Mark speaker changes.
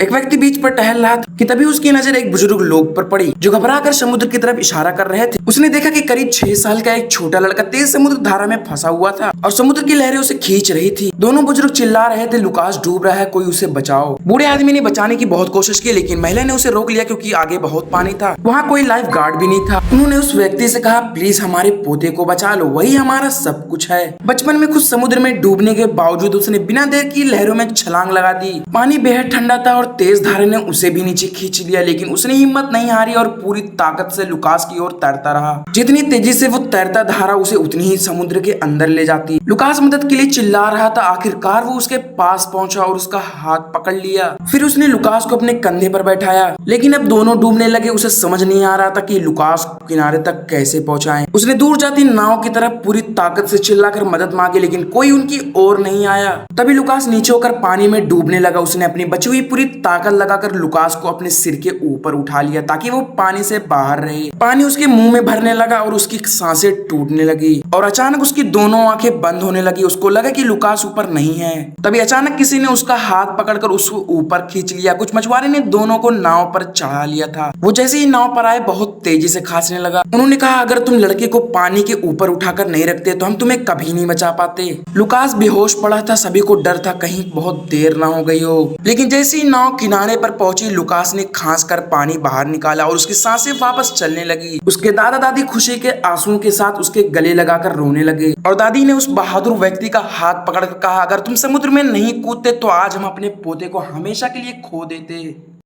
Speaker 1: एक व्यक्ति बीच पर टहल रहा था कि तभी उसकी नजर एक बुजुर्ग लोग पर पड़ी जो घबराकर समुद्र की तरफ इशारा कर रहे थे। उसने देखा कि करीब 6 साल का एक छोटा लड़का तेज समुद्र धारा में फंसा हुआ था और समुद्र की लहरें उसे खींच रही थी। दोनों बुजुर्ग चिल्ला रहे थे, लुकास डूब रहा है, कोई उसे बचाओ। बूढ़े आदमी ने बचाने की बहुत कोशिश की लेकिन महिला ने उसे रोक लिया क्योंकि आगे बहुत पानी था। वहाँ कोई लाइफ गार्ड भी नहीं था। उन्होंने उस व्यक्ति से कहा, प्लीज हमारे पोते को बचा लो, वही हमारा सब कुछ है। बचपन में खुद समुद्र में डूबने के बावजूद उसने बिना देर की लहरों में छलांग लगा दी। पानी बेहद ठंडा था और तेज धारे ने उसे भी नीचे खींच लिया, लेकिन उसने हिम्मत नहीं हारी और पूरी ताकत से लुकास की ओर तैरता रहा। जितनी तेजी से वो तैरता, धारा उसे उतनी ही समुद्र के अंदर ले जाती। लुकास मदद के लिए चिल्ला रहा था। आखिरकार वो उसके पास पहुंचा और उसका हाथ पकड़ लिया। फिर उसने लुकास को अपने कंधे पर बैठाया, लेकिन अब दोनों डूबने लगे। उसे समझ नहीं आ रहा था कि लुकास को किनारे तक कैसे पहुंचाएं। उसने दूर जाती नाव की तरफ पूरी ताकत से चिल्लाकर मदद मांगी, लेकिन कोई उनकी ओर नहीं आया। तभी लुकास नीचे होकर पानी में डूबने लगा। उसने अपनी बची हुई पूरी ताकत लगाकर लुकास को अपने सिर के ऊपर उठा लिया ताकि वो पानी से बाहर रहे। पानी उसके मुंह में भरने लगा और उसकी सांसें टूटने लगी और अचानक उसकी दोनों आंखें बंद होने लगी। उसको लगा कि लुकास ऊपर नहीं है। तभी अचानक किसी ने उसका हाथ पकड़कर उसको ऊपर खींच लिया। कुछ मछुआरे ने दोनों को नाव पर चढ़ा लिया था। वो जैसे ही नाव पर आए बहुत तेजी से खांसने लगा। उन्होंने कहा, अगर तुम लड़के को पानी के ऊपर उठाकर नहीं रखते तो हम तुम्हें कभी नहीं बचा पाते। लुकास बेहोश पड़ा था। सभी को डर था कहीं बहुत देर ना हो गई हो। लेकिन जैसे ही नाव किनारे पर पहुंची, लुकास ने खांस कर पानी बाहर निकाला और उसकी सांसें वापस चलने लगी। उसके दादा दादी खुशी के आंसुओं के साथ उसके गले लगाकर रोने लगे और दादी ने उस बहादुर व्यक्ति का हाथ पकड़कर कहा, अगर तुम समुद्र में नहीं कूदते तो आज हम अपने पोते को हमेशा के लिए खो देते।